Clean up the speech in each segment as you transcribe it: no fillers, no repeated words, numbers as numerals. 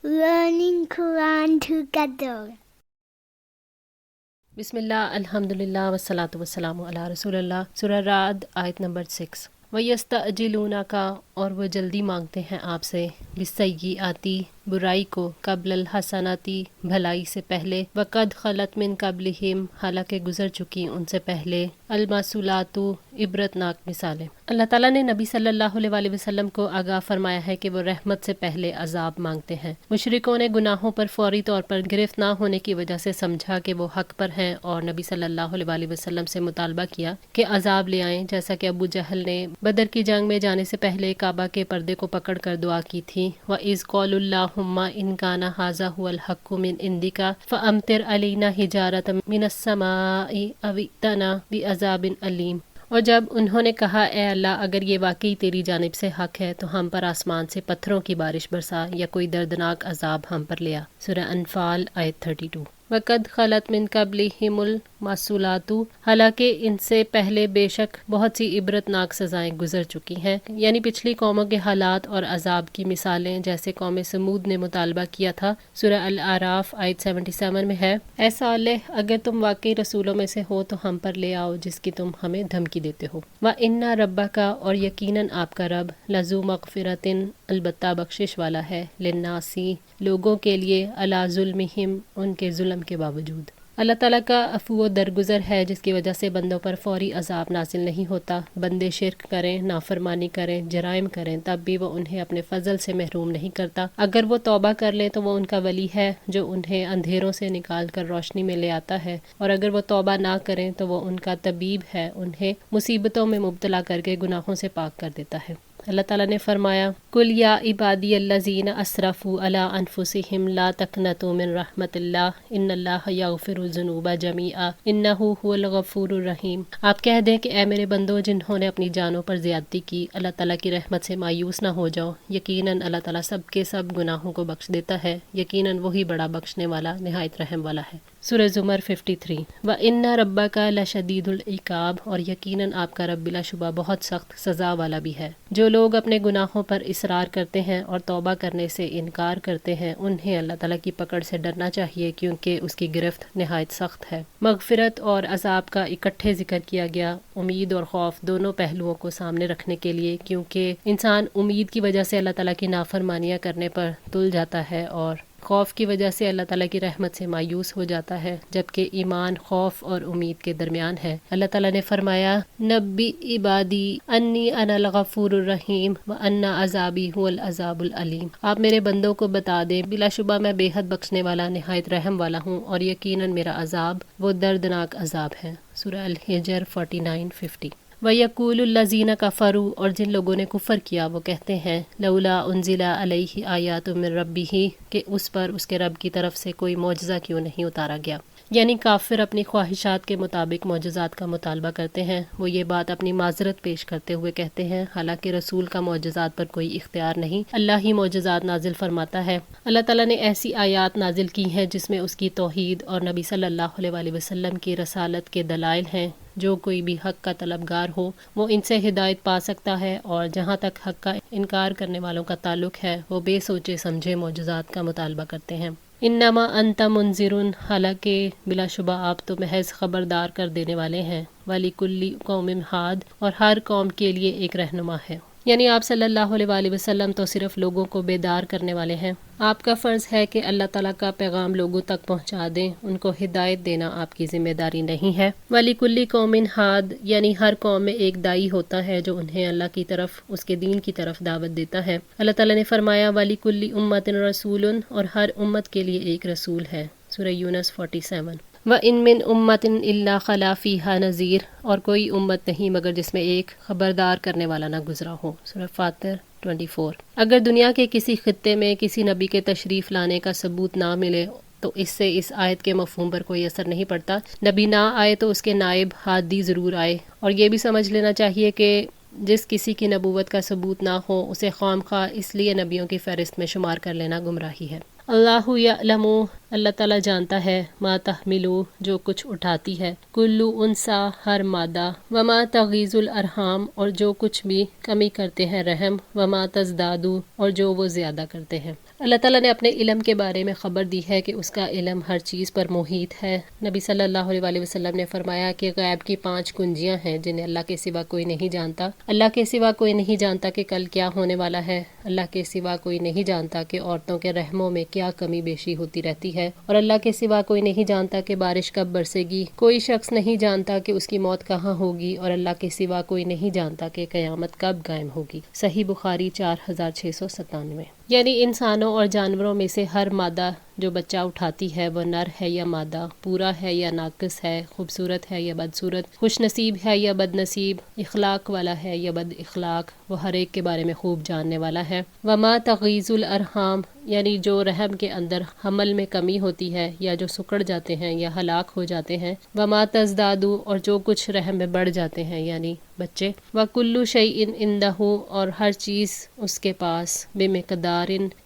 learning Quran together. بسم اللہ الحمدللہ والصلاۃ والسلام علی رسول اللہ۔ سورہ رعد آیت نمبر 6۔ وَيَسْتَعْجِلُونَكَ، اور وہ جلدی مانگتے ہیں آپ سے، بِالسَّيِّئَاتِ، برائی کو، قبل الحسناتی، بھلائی سے پہلے، وَقَدْ خَلَتْ مِن قَبْلِهِمْ، حالانکہ گزر چکی ان سے پہلے، المثلات، عبرتناک مثالیں۔ اللہ تعالیٰ نے نبی صلی اللہ علیہ وآلہ وسلم کو آگاہ فرمایا ہے کہ وہ رحمت سے پہلے عذاب مانگتے ہیں۔ مشرکوں نے گناہوں پر فوری طور پر گرفت نہ ہونے کی وجہ سے سمجھا کہ وہ حق پر ہیں اور نبی صلی اللہ علیہ وآلہ وسلم سے مطالبہ کیا کہ عذاب لے آئیں، جیسا کہ ابو جہل نے بدر کی جنگ میں جانے سے پہلے کعبہ کے پردے کو پکڑ کر دعا کی تھی۔ وَإِذْ قَالُوا اللَّهُمَّ إِنْ كَانَ هَذَا هُوَ الْحَقُّ مِنْ عِنْدِكَ فَأَمْطِرْ عَلَيْنَا حِجَارَةً مِنَ السَّمَاءِ أَوْ ائْتِنَا بِعَذَابٍ أَلِيمٍ۔ اور جب انہوں نے کہا اے اللہ، اگر یہ واقعی تیری جانب سے حق ہے تو ہم پر آسمان سے پتھروں کی بارش برسا یا کوئی دردناک عذاب ہم پر لیا۔ سورہ انفال آیت 32۔ وَقَدْ خَلَتْ مِن قَبْلِهِمُ الْمَثُلَاتُ، حالانکہ ان سے پہلے بے شک بہت سی عبرتناک سزائیں گزر چکی ہیں، یعنی پچھلی قوموں کے حالات اور عذاب کی مثالیں، جیسے قوم سمود نے مطالبہ کیا تھا۔ سورہ الاعراف آیت 77 میں ہے، اے صالح، اگر تم واقعی رسولوں میں سے ہو تو ہم پر لے آؤ جس کی تم ہمیں دھمکی دیتے ہو۔ وَإِنَّ رَبَّكَ، اور یقیناً آپ کا رب، لَذُو مَغْفِرَةٍ، البتہ بخشش والا ہے، لِلنَّاسِ، لوگوں کے لیے، عَلَىٰ ظُلْمِهِمْ، ان کے ظلم کے باوجود۔ اللہ تعالیٰ کا عفو و درگزر ہے جس کی وجہ سے بندوں پر فوری عذاب نازل نہیں ہوتا۔ بندے شرک کریں، نافرمانی کریں، جرائم کریں، تب بھی وہ انہیں اپنے فضل سے محروم نہیں کرتا۔ اگر وہ توبہ کر لیں تو وہ ان کا ولی ہے جو انہیں اندھیروں سے نکال کر روشنی میں لے آتا ہے، اور اگر وہ توبہ نہ کریں تو وہ ان کا طبیب ہے، انہیں مصیبتوں میں مبتلا کر کے گناہوں سے پاک کر دیتا ہے۔ اللہ تعالیٰ نے فرمایا، قُلْ یا عبادی الذین اسرفوا علی انفسہم لا تقنطوا من رحمۃ اللہ ان اللہ یغفر الذنوب جمیعا انہ هو الغفور الرحیم۔ آپ کہہ دیں کہ اے میرے بندو جنہوں نے اپنی جانوں پر زیادتی کی، اللہ تعالیٰ کی رحمت سے مایوس نہ ہو جاؤ، یقیناً اللہ تعالیٰ سب کے سب گناہوں کو بخش دیتا ہے، یقیناً وہی بڑا بخشنے والا، نہایت رحم والا ہے۔ سورہ زمر 53۔ وَإِنَّ رَبَّكَ لَشَدِيدُ الْعِقَابِ، اور یقیناً آپ کا رب بلا شبہ بہت سخت سزا والا بھی ہے۔ جو لوگ اپنے گناہوں پر اصرار کرتے ہیں اور توبہ کرنے سے انکار کرتے ہیں، انہیں اللہ تعالیٰ کی پکڑ سے ڈرنا چاہیے کیونکہ اس کی گرفت نہایت سخت ہے۔ مغفرت اور عذاب کا اکٹھے ذکر کیا گیا، امید اور خوف دونوں پہلوؤں کو سامنے رکھنے کے لیے، کیونکہ انسان امید کی وجہ سے اللہ تعالیٰ کی نافرمانیاں کرنے پر تل جاتا ہے اور خوف کی وجہ سے اللہ تعالیٰ کی رحمت سے مایوس ہو جاتا ہے، جبکہ ایمان خوف اور امید کے درمیان ہے۔ اللہ تعالیٰ نے فرمایا، نبی عبادی انی انا الغفور الرحیم وان عذابی هو العذاب العلیم۔ آپ میرے بندوں کو بتا دیں، بلا شبہ میں بے حد بخشنے والا، نہایت رحم والا ہوں، اور یقیناً میرا عذاب وہ دردناک عذاب ہے۔ سورہ الحجر 49-50۔ وَيَقُولُ الَّذِينَ كَفَرُوا، اور جن لوگوں نے کفر کیا وہ کہتے ہیں، لولا انزل علیہ آیات من ربہ، کہ اس پر اس کے رب کی طرف سے کوئی معجزہ کیوں نہیں اتارا گیا۔ یعنی کافر اپنی خواہشات کے مطابق معجزات کا مطالبہ کرتے ہیں، وہ یہ بات اپنی معذرت پیش کرتے ہوئے کہتے ہیں، حالانکہ رسول کا معجزات پر کوئی اختیار نہیں، اللہ ہی معجزات نازل فرماتا ہے۔ اللہ تعالیٰ نے ایسی آیات نازل کی ہیں جس میں اس کی توحید اور نبی صلی اللہ علیہ وآلہ وسلم کی رسالت کے دلائل ہیں۔ جو کوئی بھی حق کا طلبگار ہو وہ ان سے ہدایت پا سکتا ہے، اور جہاں تک حق کا انکار کرنے والوں کا تعلق ہے وہ بے سوچے سمجھے معجزات کا مطالبہ کرتے ہیں۔ انما انت منذر، حالانکہ بلا شبہ آپ تو محض خبردار کر دینے والے ہیں، وَلِكُلِّ قَوْمٍ ہاد، اور ہر قوم کے لیے ایک رہنما ہے۔ یعنی آپ صلی اللہ علیہ وآلہ وسلم تو صرف لوگوں کو بیدار کرنے والے ہیں، آپ کا فرض ہے کہ اللہ تعالیٰ کا پیغام لوگوں تک پہنچا دیں، ان کو ہدایت دینا آپ کی ذمہ داری نہیں ہے۔ وَلِكُلِّ قَوْمٍ ہاد، یعنی ہر قوم میں ایک دائی ہوتا ہے جو انہیں اللہ کی طرف، اس کے دین کی طرف دعوت دیتا ہے۔ اللہ تعالیٰ نے فرمایا، وَلِكُلِّ أُمَّةٍ رَسُولٌ، اور ہر امت کے لیے ایک رسول ہے۔ سورہ یونس 47۔ وَإِن مِّنْ أُمَّةٍ إِلَّا خَلَا فِيهَا نَذِيرٌ، اور کوئی امت نہیں مگر جس میں ایک خبردار کرنے والا نہ گزرا ہو۔ سورہ فاطر 24۔ اگر دنیا کے کسی خطے میں کسی نبی کے تشریف لانے کا ثبوت نہ ملے تو اس سے اس آیت کے مفہوم پر کوئی اثر نہیں پڑتا۔ نبی نہ آئے تو اس کے نائب ہادی ضرور آئے، اور یہ بھی سمجھ لینا چاہیے کہ جس کسی کی نبوت کا ثبوت نہ ہو اسے خواہ مخواہ اس لیے نبیوں کی فہرست میں شمار کر لینا گمراہی ہے۔ اللہ یعلم اللہ تعالیٰ جانتا ہے ما تحملو جو کچھ اٹھاتی ہے کلو انسا ہر مادہ وما تغیظ الارحام اور جو کچھ بھی کمی کرتے ہیں رحم وما تزدادو اور جو وہ زیادہ کرتے ہیں۔ اللہ تعالیٰ نے اپنے علم کے بارے میں خبر دی ہے کہ اس کا علم ہر چیز پر محیط ہے۔ نبی صلی اللہ علیہ وآلہ وسلم نے فرمایا کہ غیب کی 5 کنجیاں ہیں جنہیں اللہ کے سوا کوئی نہیں جانتا۔ اللہ کے سوا کوئی نہیں جانتا کہ کل کیا ہونے والا ہے، اللہ کے سوا کوئی نہیں جانتا کہ عورتوں کے رحموں میں کیا کمی بیشی ہوتی رہتی ہے، اور اللہ کے سوا کوئی نہیں جانتا کہ بارش کب برسے گی، کوئی شخص نہیں جانتا کہ اس کی موت کہاں ہوگی، اور اللہ کے سوا کوئی نہیں جانتا کہ قیامت کب قائم ہوگی۔ صحیح بخاری 4697۔ یعنی انسانوں اور جانوروں میں سے ہر مادہ جو بچہ اٹھاتی ہے وہ نر ہے یا مادہ، پورا ہے یا ناقص ہے، خوبصورت ہے یا بدصورت، خوش نصیب ہے یا بد نصیب، اخلاق والا ہے یا بد اخلاق، وہ ہر ایک کے بارے میں خوب جاننے والا ہے۔ وما تغیظ الارحام یعنی جو رحم کے اندر حمل میں کمی ہوتی ہے یا جو سکڑ جاتے ہیں یا ہلاک ہو جاتے ہیں، وما تزدادو اور جو کچھ رحم میں بڑھ جاتے ہیں یعنی بچے، وکل شیء عندہ اور ہر چیز اس کے پاس بمقدار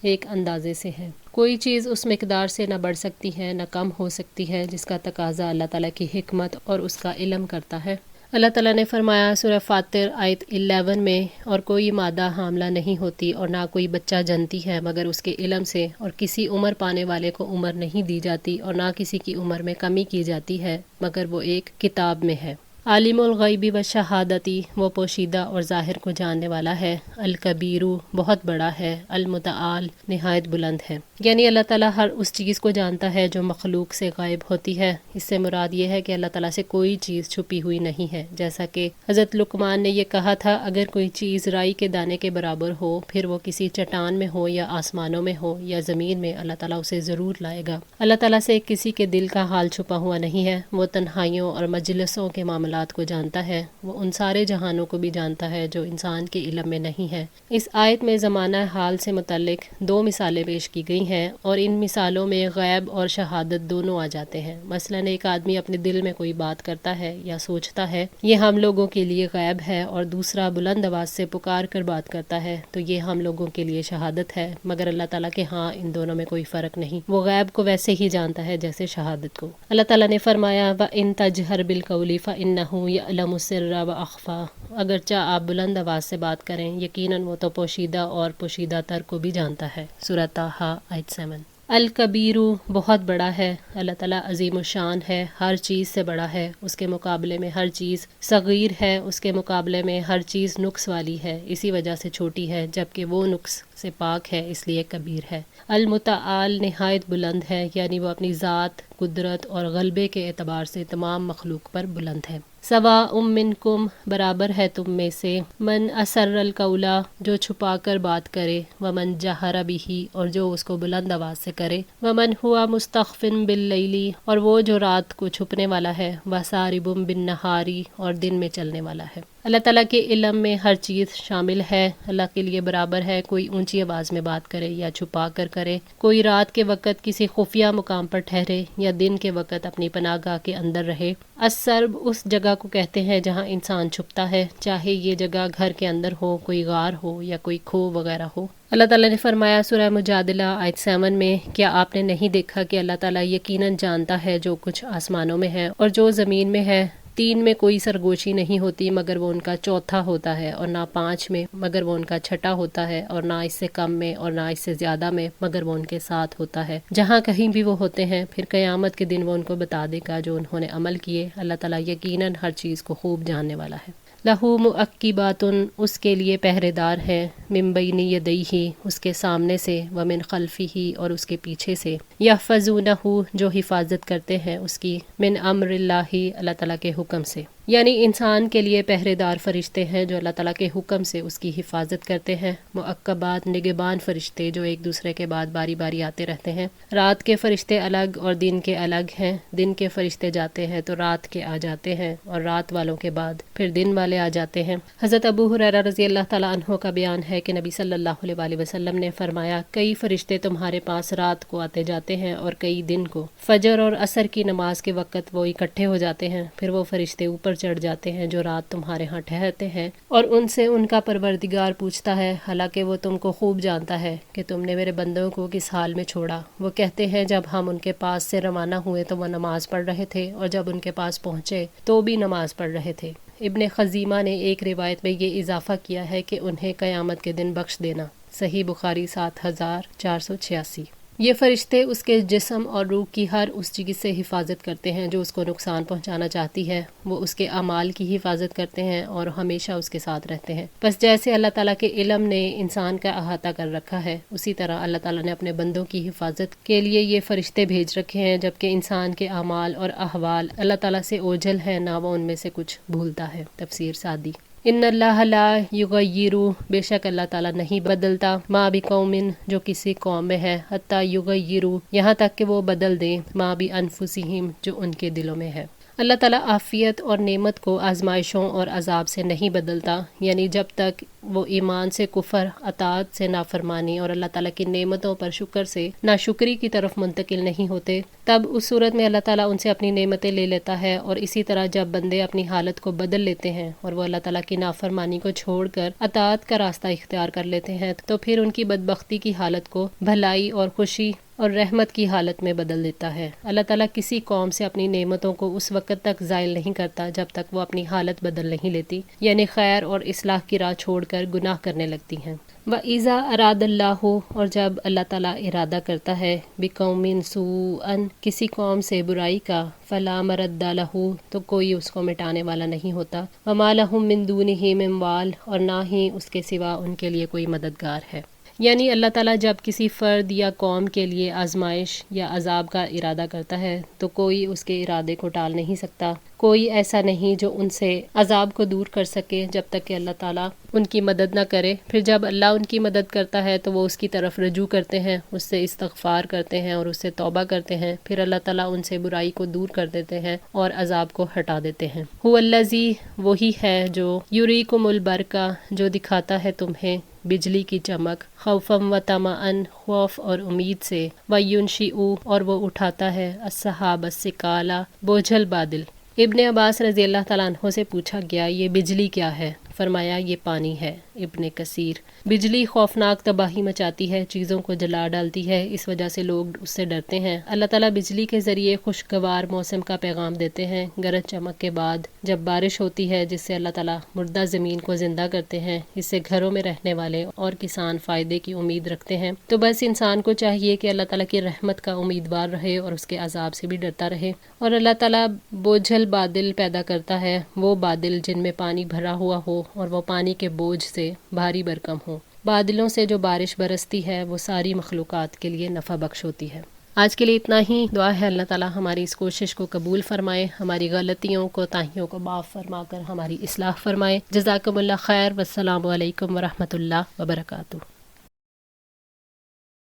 ایک اندازے سے ہے، کوئی چیز اس مقدار سے نہ بڑھ سکتی ہے نہ کم ہو سکتی ہے، جس کا تقاضا اللہ تعالیٰ کی حکمت اور اس کا علم کرتا ہے۔ اللہ تعالیٰ نے فرمایا سورہ فاطر آیت 11 میں، اور کوئی مادہ حاملہ نہیں ہوتی اور نہ کوئی بچہ جنتی ہے مگر اس کے علم سے، اور کسی عمر پانے والے کو عمر نہیں دی جاتی اور نہ کسی کی عمر میں کمی کی جاتی ہے مگر وہ ایک کتاب میں ہے۔ عالم الغیب و شہادتی وہ پوشیدہ اور ظاہر کو جاننے والا ہے، الکبیرو بہت بڑا ہے، المتعال نہایت بلند ہے۔ یعنی اللہ تعالیٰ ہر اس چیز کو جانتا ہے جو مخلوق سے غائب ہوتی ہے۔ اس سے مراد یہ ہے کہ اللہ تعالیٰ سے کوئی چیز چھپی ہوئی نہیں ہے، جیسا کہ حضرت لقمان نے یہ کہا تھا، اگر کوئی چیز رائی کے دانے کے برابر ہو، پھر وہ کسی چٹان میں ہو یا آسمانوں میں ہو یا زمین میں، اللہ تعالیٰ اسے ضرور لائے گا۔ اللہ تعالیٰ سے کسی کے دل کا حال چھپا ہوا نہیں ہے، وہ تنہائیوں اور مجلسوں کے معاملات کو جانتا ہے، وہ ان سارے جہانوں کو بھی جانتا ہے جو انسان کے علم میں نہیں ہے۔ اس آیت میں زمانہ حال سے متعلق 2 مثالیں پیش کی گئی ہیں، اور ان مثالوں میں غیب اور شہادت دونوں آ جاتے ہیں۔ مثلا ایک آدمی اپنے دل میں کوئی بات کرتا ہے یا سوچتا ہے، یہ ہم لوگوں کے لیے غیب ہے، اور دوسرا بلند آواز سے پکار کر بات کرتا ہے تو یہ ہم لوگوں کے لیے شہادت ہے، مگر اللہ تعالیٰ کے ہاں ان دونوں میں کوئی فرق نہیں، وہ غیب کو ویسے ہی جانتا ہے جیسے شہادت کو۔ اللہ تعالیٰ نے فرمایا وَإِن تَجْهَرْ بِالْقَوْلِ فَإِنَّهُ يَعْلَمُ السِّرَّ وَأَخْفَى اگرچہ آپ بلند آواز سے بات کریں، یقیناً وہ تو پوشیدہ اور پوشیدہ تر کو بھی جانتا ہے۔ سورہ طٰہٰ آیت 7۔ الکبیرو بہت بڑا ہے، اللہ تعالیٰ عظیم الشان ہے، ہر چیز سے بڑا ہے، اس کے مقابلے میں ہر چیز صغیر ہے، اس کے مقابلے میں ہر چیز نقص والی ہے، اسی وجہ سے چھوٹی ہے، جبکہ وہ نقص سے پاک ہے اس لیے کبیر ہے۔ المتعال نہایت بلند ہے، یعنی وہ اپنی ذات، قدرت اور غلبے کے اعتبار سے تمام مخلوق پر بلند ہے۔ سواء منکم برابر ہے تم میں سے، من اسر القول جو چھپا کر بات کرے، ومن جہر بہ اور جو اس کو بلند آواز سے کرے، ومن ہوا مستخف باللیل اور وہ جو رات کو چھپنے والا ہے، وسارب بالنہار اور دن میں چلنے والا ہے۔ اللہ تعالیٰ کے علم میں ہر چیز شامل ہے، اللہ کے لیے برابر ہے کوئی اونچی آواز میں بات کرے یا چھپا کر کرے، کوئی رات کے وقت کسی خفیہ مقام پر ٹھہرے یا دن کے وقت اپنی پناہ گاہ کے اندر رہے۔ السرب اس جگہ کو کہتے ہیں جہاں انسان چھپتا ہے، چاہے یہ جگہ گھر کے اندر ہو، کوئی غار ہو یا کوئی کھو وغیرہ ہو۔ اللہ تعالیٰ نے فرمایا سورہ مجادلہ آیت 7 میں، کیا آپ نے نہیں دیکھا کہ اللہ تعالیٰ یقیناً جانتا ہے جو کچھ آسمانوں میں ہے اور جو زمین میں ہے، 3 میں کوئی سرگوشی نہیں ہوتی مگر وہ ان کا چوتھا ہوتا ہے، اور نہ 5 میں مگر وہ ان کا چھٹا ہوتا ہے، اور نہ اس سے کم میں اور نہ اس سے زیادہ میں مگر وہ ان کے ساتھ ہوتا ہے، جہاں کہیں بھی وہ ہوتے ہیں، پھر قیامت کے دن وہ ان کو بتا دے گا جو انہوں نے عمل کیے۔ اللہ تعالیٰ یقیناً ہر چیز کو خوب جاننے والا ہے۔ لہو معقبات اس کے لیے پہرے دار ہیں، من بین یدیہ اس کے سامنے سے، ومن خلفہ اور اس کے پیچھے سے، یحفظونہ جو حفاظت کرتے ہیں اس کی، من امر اللہ اللہ تعالیٰ کے حکم سے، یعنی انسان کے لیے پہرے دار فرشتے ہیں جو اللہ تعالیٰ کے حکم سے اس کی حفاظت کرتے ہیں۔ معقبات نگہبان فرشتے جو ایک دوسرے کے بعد باری باری آتے رہتے ہیں۔ رات کے فرشتے الگ اور دن کے الگ ہیں، دن کے فرشتے جاتے ہیں تو رات کے آ جاتے ہیں، اور رات والوں کے بعد پھر دن والے آ جاتے ہیں۔ حضرت ابو ہریرہ رضی اللہ تعالیٰ عنہ کا بیان ہے کہ نبی صلی اللہ علیہ وآلہ وسلم نے فرمایا، کئی فرشتے تمہارے پاس رات کو آتے جاتے ہیں اور کئی دن کو۔ فجر اور عصر کی نماز کے وقت وہ اکٹھے ہو جاتے ہیں، پھر وہ فرشتے اوپر چڑھ جاتے ہیں جو رات تمہارے ہاں ٹھہرتے ہیں، اور ان سے ان کا پروردگار پوچھتا ہے حالانکہ وہ تم کو خوب جانتا ہے کہ تم نے میرے بندوں کو کس حال میں چھوڑا۔ وہ کہتے ہیں جب ہم ان کے پاس سے روانہ ہوئے تو وہ نماز پڑھ رہے تھے، اور جب ان کے پاس پہنچے تو بھی نماز پڑھ رہے تھے۔ ابن خزیمہ نے ایک روایت میں یہ اضافہ کیا ہے کہ انہیں قیامت کے دن بخش دینا۔ صحیح بخاری 7486۔ یہ فرشتے اس کے جسم اور روح کی ہر اس چیز سے حفاظت کرتے ہیں جو اس کو نقصان پہنچانا چاہتی ہے، وہ اس کے اعمال کی حفاظت کرتے ہیں اور ہمیشہ اس کے ساتھ رہتے ہیں۔ بس جیسے اللہ تعالیٰ کے علم نے انسان کا احاطہ کر رکھا ہے، اسی طرح اللہ تعالیٰ نے اپنے بندوں کی حفاظت کے لیے یہ فرشتے بھیج رکھے ہیں، جبکہ انسان کے اعمال اور احوال اللہ تعالیٰ سے اوجھل ہیں، نہ وہ ان میں سے کچھ بھولتا ہے۔ تفسیر سعدی۔ ان اللہ لا یغیر، بے شک اللہ تعالیٰ نہیں بدلتا، ما بقوم، جو کسی قوم میں ہے، حتی یغیروا، یہاں تک کہ وہ بدل دیں، ما بانفسہم، جو ان کے دلوں میں ہے۔ اللہ تعالیٰ عافیت اور نعمت کو آزمائشوں اور عذاب سے نہیں بدلتا، یعنی جب تک وہ ایمان سے کفر، اطاعت سے نافرمانی اور اللہ تعالیٰ کی نعمتوں پر شکر سے ناشکری کی طرف منتقل نہیں ہوتے، تب اس صورت میں اللہ تعالیٰ ان سے اپنی نعمتیں لے لیتا ہے، اور اسی طرح جب بندے اپنی حالت کو بدل لیتے ہیں اور وہ اللہ تعالیٰ کی نافرمانی کو چھوڑ کر اطاعت کا راستہ اختیار کر لیتے ہیں، تو پھر ان کی بدبختی کی حالت کو بھلائی اور خوشی اور رحمت کی حالت میں بدل دیتا ہے۔ اللہ تعالیٰ کسی قوم سے اپنی نعمتوں کو اس وقت تک زائل نہیں کرتا جب تک وہ اپنی حالت بدل نہیں لیتی، یعنی خیر اور اصلاح کی راہ چھوڑ کر گناہ کرنے لگتی ہیں۔ وَإِذَا أَرَادَ اللَّهُ، اور جب اللہ تعالیٰ ارادہ کرتا ہے، بِقَوْمٍ سُوءًا، کسی قوم سے برائی کا، فَلَا مَرَدَّ لَهُ، تو کوئی اس کو مٹانے والا نہیں ہوتا، وَمَا لَهُم مِّن دُونِهِ مِن وَالٍ، اور نہ ہی اس کے سوا ان کے لیے کوئی مددگار ہے۔ یعنی اللہ تعالیٰ جب کسی فرد یا قوم کے لیے آزمائش یا عذاب کا ارادہ کرتا ہے تو کوئی اس کے ارادے کو ٹال نہیں سکتا، کوئی ایسا نہیں جو ان سے عذاب کو دور کر سکے جب تک کہ اللہ تعالیٰ ان کی مدد نہ کرے۔ پھر جب اللہ ان کی مدد کرتا ہے تو وہ اس کی طرف رجوع کرتے ہیں، اس سے استغفار کرتے ہیں اور اس سے توبہ کرتے ہیں، پھر اللہ تعالیٰ ان سے برائی کو دور کر دیتے ہیں اور عذاب کو ہٹا دیتے ہیں۔ هو الذی، وہی ہے جو یریکم البرق، جو دکھاتا ہے تمہیں بجلی کی چمک، خوفم و طمعن، خوف اور امید سے، وینشئ، اور وہ اٹھاتا ہے، السحاب الثقال، بوجھل بادل۔ ابن عباس رضی اللہ تعالیٰ عنہ سے پوچھا گیا یہ بجلی کیا ہے؟ فرمایا یہ پانی ہے۔ ابن کثیر۔ بجلی خوفناک تباہی مچاتی ہے، چیزوں کو جلا ڈالتی ہے، اس وجہ سے لوگ اس سے ڈرتے ہیں۔ اللہ تعالیٰ بجلی کے ذریعے خوشگوار موسم کا پیغام دیتے ہیں۔ گرج چمک کے بعد جب بارش ہوتی ہے جس سے اللہ تعالیٰ مردہ زمین کو زندہ کرتے ہیں، اس سے گھروں میں رہنے والے اور کسان فائدے کی امید رکھتے ہیں۔ تو بس انسان کو چاہیے کہ اللہ تعالیٰ کی رحمت کا امیدوار رہے اور اس کے عذاب سے بھی ڈرتا رہے۔ اور اللہ تعالیٰ بوجھل بادل پیدا کرتا ہے، وہ بادل جن میں پانی بھرا ہوا ہو اور وہ پانی کے بوجھ سے بھاری بھرکم ہو۔ بادلوں سے جو بارش برستی ہے وہ ساری مخلوقات کے لیے نفع بخش ہوتی ہے۔ آج کے لیے اتنا ہی۔ دعا ہے اللہ تعالیٰ ہماری اس کوشش کو قبول فرمائے، ہماری غلطیوں کو، تاہیوں کو معاف فرما کر ہماری اصلاح فرمائے۔ جزاکم اللہ خیر، والسلام علیکم ورحمۃ اللہ وبرکاتہ۔